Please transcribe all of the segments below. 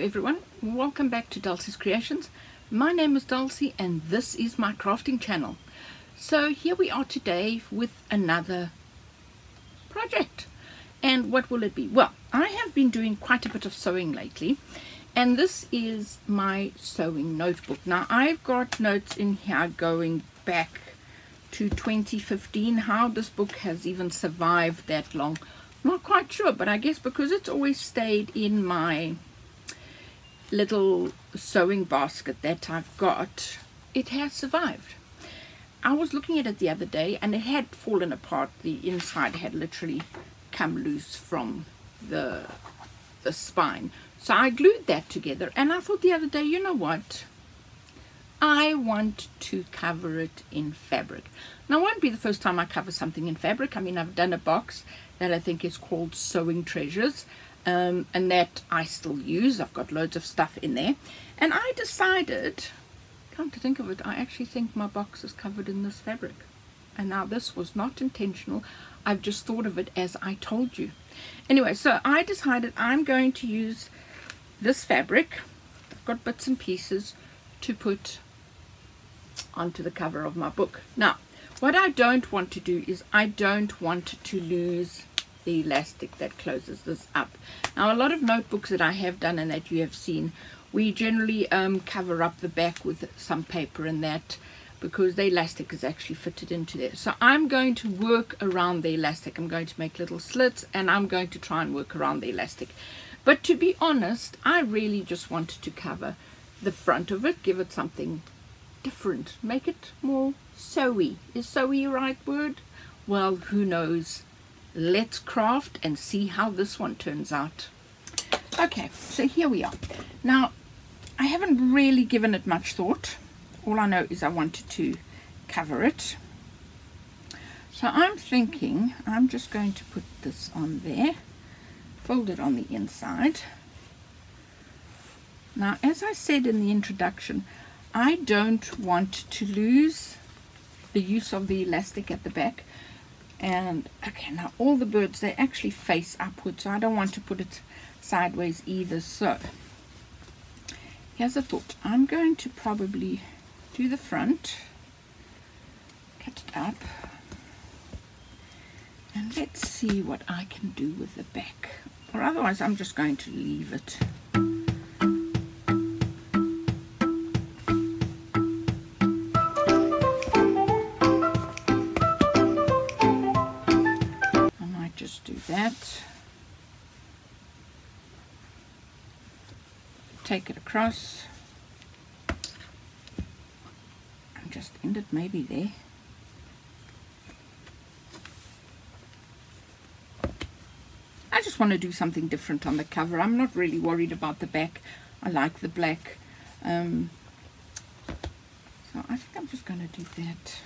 everyone, welcome back to Dulcie's Creations. My name is Dulcie and this is my crafting channel. So here we are today with another project. And what will it be? Well, I have been doing quite a bit of sewing lately, and this is my sewing notebook. Now I've got notes in here going back to 2015. How this book has even survived that long, not quite sure, but I guess because it's always stayed in my little sewing basket that I've got, it has survived. I was looking at it the other day and it had fallen apart. The inside had literally come loose from the spine. So I glued that together, and I thought the other day, you know what? I want to cover it in fabric. Now, it won't be the first time I cover something in fabric. I mean, I've done a box that I think is called Sewing Treasures, and that I still use. I've got loads of stuff in there. And I decided, come to think of it, I actually think my box is covered in this fabric. And now this was not intentional. I've just thought of it as I told you. Anyway, so I decided I'm going to use this fabric. I've got bits and pieces to put onto the cover of my book. Now, what I don't want to do is I don't want to lose the elastic that closes this up. Now, a lot of notebooks that I have done and that you have seen, we generally cover up the back with some paper and that, because the elastic is actually fitted into there. So I'm going to work around the elastic. I'm going to make little slits and I'm going to try and work around the elastic. But to be honest, I really just wanted to cover the front of it, give it something different, make it more sewy. Is sewy a right word? Well, who knows? Let's craft and see how this one turns out. Okay, so here we are. Now, I haven't really given it much thought. All I know is I wanted to cover it. So I'm thinking I'm just going to put this on there, fold it on the inside. Now, as I said in the introduction, I don't want to lose the use of the elastic at the back. And okay, now all the birds, they actually face upwards, so I don't want to put it sideways either. So here's a thought. I'm going to probably do the front, cut it up, and let's see what I can do with the back. Or otherwise I'm just going to leave it. That, take it across and just end it maybe there. I just want to do something different on the cover. I'm not really worried about the back. I like the black, so I think I'm just going to do that.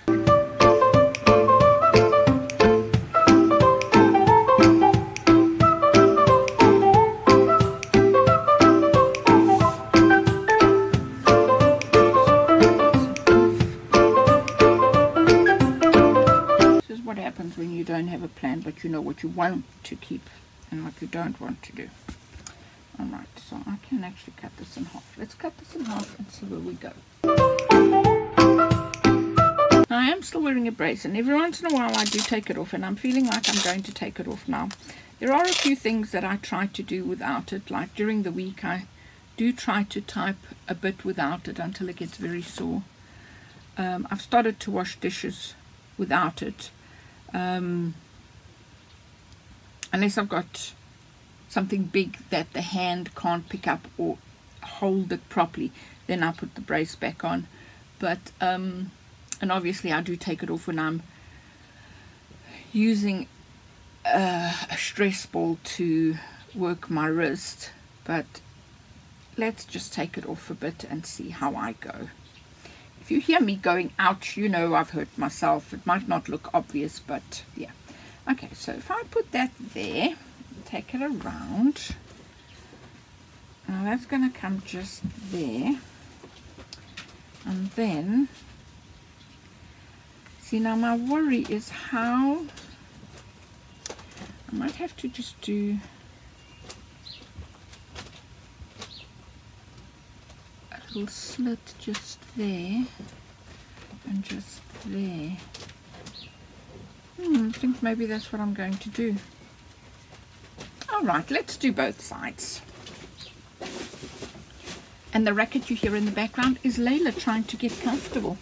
When you don't have a plan, but you know what you want to keep and what you don't want to do. Alright, so I can actually cut this in half. Let's cut this in half and see where we go. Now, I am still wearing a brace, and every once in a while I do take it off, and I'm feeling like I'm going to take it off now. There are a few things that I try to do without it, like during the week I do try to type a bit without it until it gets very sore. I've started to wash dishes without it. Unless I've got something big that the hand can't pick up or hold it properly, then I put the brace back on. But and obviously I do take it off when I'm using a stress ball to work my wrist. But let's just take it off a bit and see how I go. If you hear me going, ouch, you know I've hurt myself. It might not look obvious, but yeah. Okay, so if I put that there, take it around. Now that's going to come just there. And then, see, now my worry is how I might have to just do little slit just there and just there. I think maybe that's what I'm going to do. Alright, let's do both sides. And the racket you hear in the background is Layla trying to get comfortable.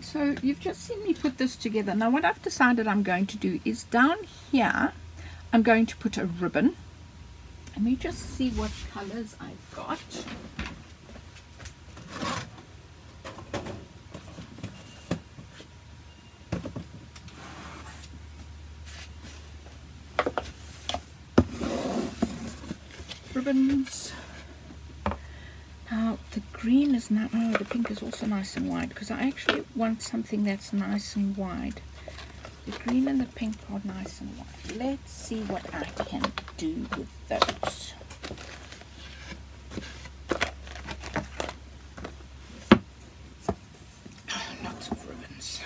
So you've just seen me put this together. Now what I've decided I'm going to do is down here I'm going to put a ribbon. Let me just see what colors I've got. Ribbons. Now the green is now, oh, the pink is also nice and wide, because I actually want something that's nice and wide. The green and the pink are nice and wide. Let's see what I can do with those. Oh, lots of ribbons.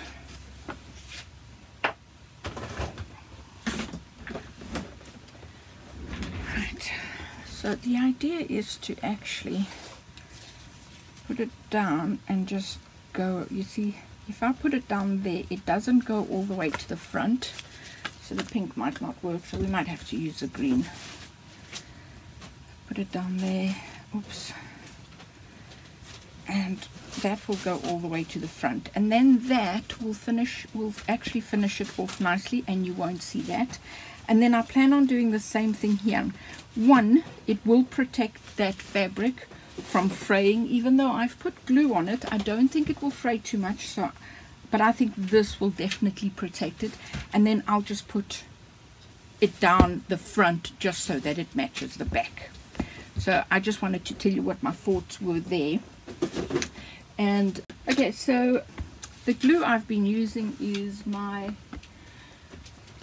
Right, so the idea is to actually put it down and just go, you see, if I put it down there, it doesn't go all the way to the front, so the pink might not work, so we might have to use the green. Put it down there, oops, and that will go all the way to the front, and then that will actually finish it off nicely, and you won't see that. And then I plan on doing the same thing here. One, it will protect that fabric from fraying. Even though I've put glue on it, I don't think it will fray too much, so but I think this will definitely protect it. And then I'll just put it down the front just so that it matches the back. So I just wanted to tell you what my thoughts were there. And okay, so the glue I've been using is my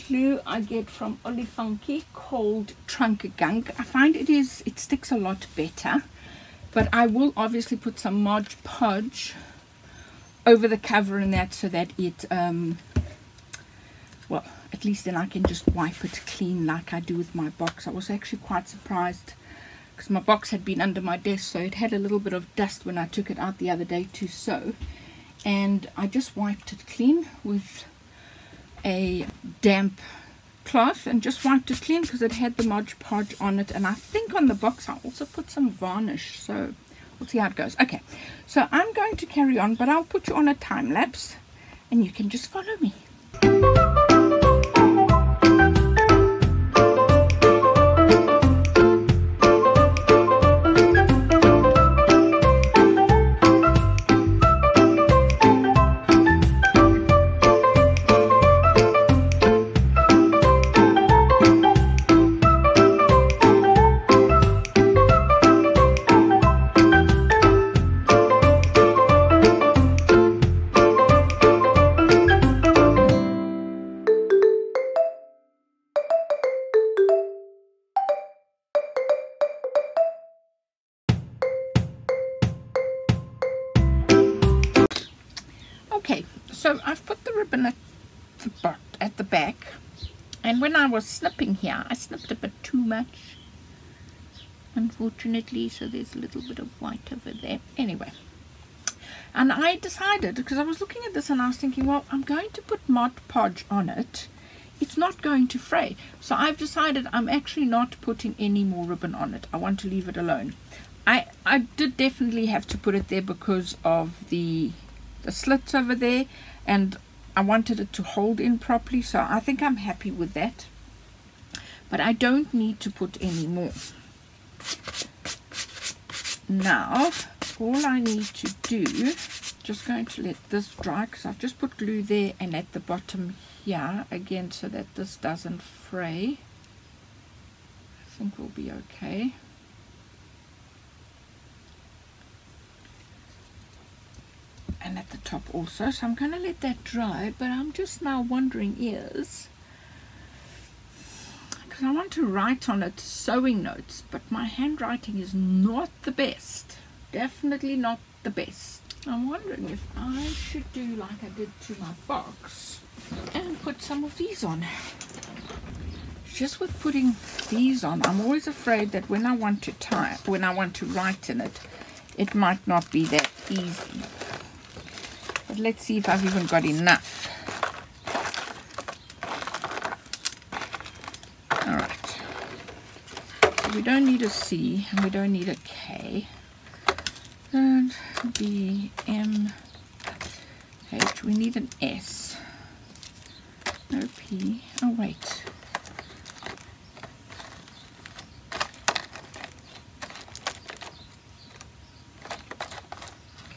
glue I get from Olifunky called Trunk Gunk. I find it sticks a lot better. But I will obviously put some Mod Podge over the cover and that, so that it, well, at least then I can just wipe it clean like I do with my box. I was actually quite surprised because my box had been under my desk, so it had a little bit of dust when I took it out the other day to sew. And I just wiped it clean with a damp cloth and just wiped it clean because it had the Mod Podge on it, and I think on the box I also put some varnish, so we'll see how it goes. Okay, so I'm going to carry on, but I'll put you on a time lapse and you can just follow me. Okay, so I've put the ribbon at the back, and when I was snipping here, I snipped a bit too much, unfortunately, so there's a little bit of white over there. Anyway, and I decided, because I was looking at this and I was thinking, well, I'm going to put Mod Podge on it, it's not going to fray, so I've decided I'm actually not putting any more ribbon on it. I want to leave it alone. I did definitely have to put it there because of the slits over there, and I wanted it to hold in properly, so I think I'm happy with that, but I don't need to put any more. Now all I need to do, just going to let this dry because I've just put glue there and at the bottom here again so that this doesn't fray. I think we'll be okay. top also, so I'm going to let that dry. But I'm just now wondering is, because I want to write on it sewing notes, but my handwriting is not the best, definitely not the best. I'm wondering if I should do like I did to my box and put some of these on. Just with putting these on, I'm always afraid that when I want to type, when I want to write in it, it might not be that easy. But let's see if I've even got enough. Alright. So we don't need a C and we don't need a K. And B, M, H. We need an S. No P. Oh, wait.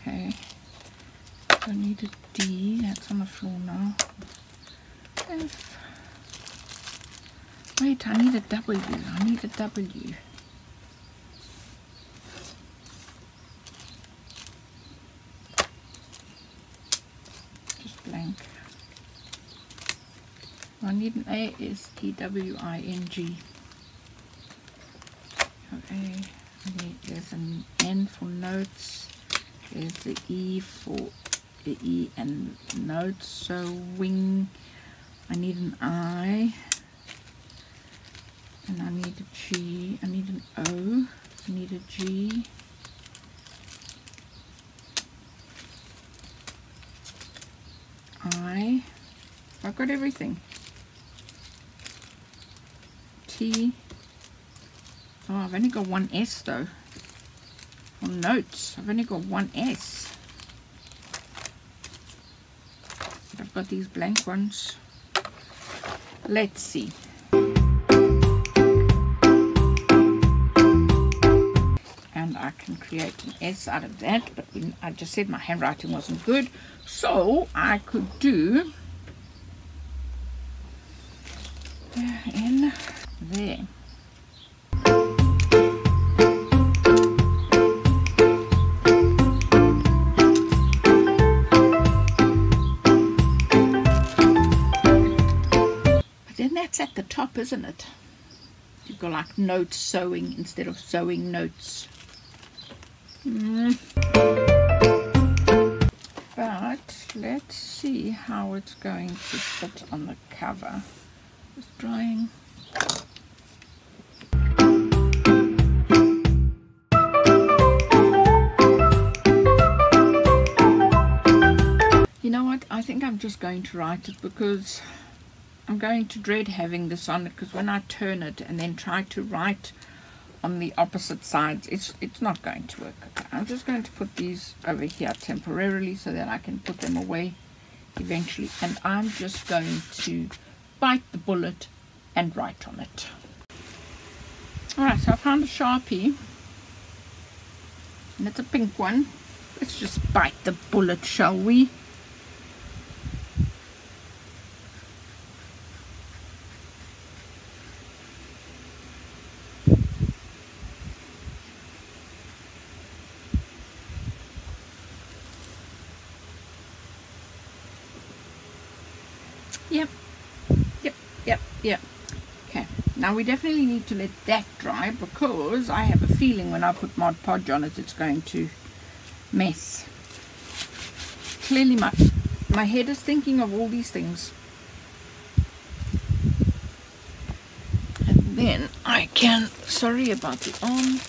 Okay. I need a D. That's on the floor now. F. Wait, I need a W. I need a W. Blank. I need an A, S, T, W, I, N, G. Okay, there's an N for notes. There's the E for the E and notes. So wing. I need an I. And I need a G. I need an O. I need a G. I've got everything. T. Oh, I've only got one S though. For notes, I've only got one S. But I've got these blank ones. Let's see. And I can create an S out of that, but I just said my handwriting wasn't good, so I could do in there. But then that's at the top, isn't it? You've got like notes sewing instead of sewing notes. But let's see how it's going to fit on the cover. Just drying. You know what? I think I'm just going to write it because I'm going to dread having this on it, because when I turn it and then try to write on the opposite sides, it's not going to work. Okay, I'm just going to put these over here temporarily so that I can put them away eventually, and I'm just going to bite the bullet and write on it. Alright, so I found a Sharpie and it's a pink one. Let's just bite the bullet, shall we? Yep. Okay, now we definitely need to let that dry, because I have a feeling when I put Mod Podge on it, it's going to mess. Clearly my head is thinking of all these things. And then I can, sorry about the arm,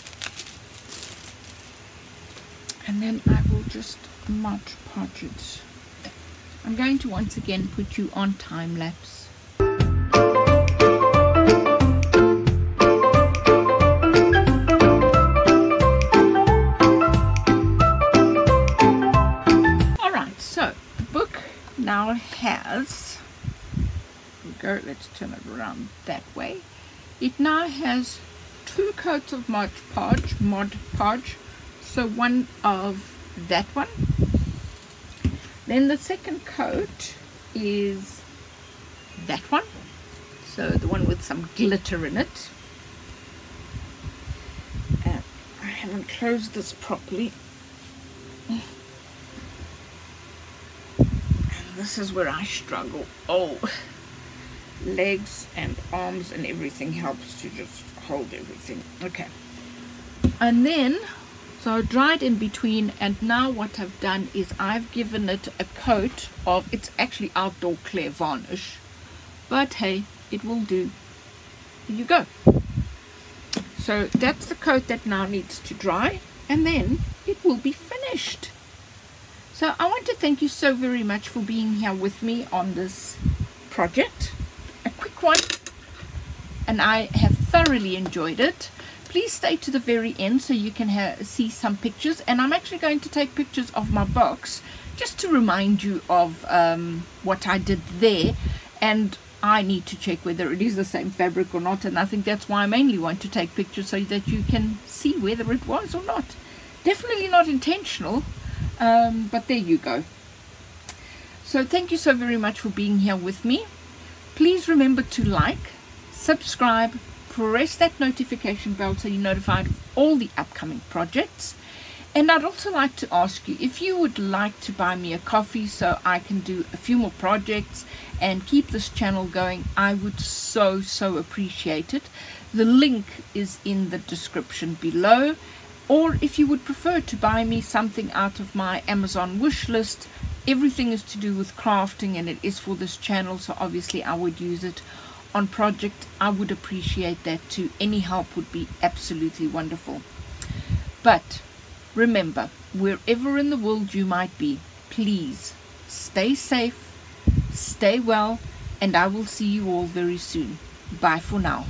and then I will just Mod Podge it. I'm going to once again put you on time lapse. Now has, let's turn it around that way. It now has 2 coats of Mod Podge, so one of that one. Then the second coat is that one, so the one with some glitter in it. I haven't closed this properly. this is where I struggle. Oh, legs and arms and everything helps to just hold everything. Okay, and then so I dried in between, and now what I've done is I've given it a coat of, it's actually outdoor clear varnish, but hey, it will do. Here you go. So that's the coat that now needs to dry, and then it will be finished. So I want to thank you so very much for being here with me on this project. A quick one, and I have thoroughly enjoyed it. Please stay to the very end so you can see some pictures, and I'm actually going to take pictures of my box just to remind you of what I did there, and I need to check whether it is the same fabric or not, and I think that's why I mainly want to take pictures so that you can see whether it was or not. Definitely not intentional, but there you go. So thank you so very much for being here with me. Please remember to like, subscribe, press that notification bell so you're notified of all the upcoming projects. And I'd also like to ask you if you would like to buy me a coffee so I can do a few more projects and keep this channel going. I would so appreciate it. The link is in the description below. Or if you would prefer to buy me something out of my Amazon wish list, everything is to do with crafting and it is for this channel, so obviously I would use it on project. I would appreciate that too. Any help would be absolutely wonderful. But remember, wherever in the world you might be, please stay safe, stay well, and I will see you all very soon. Bye for now.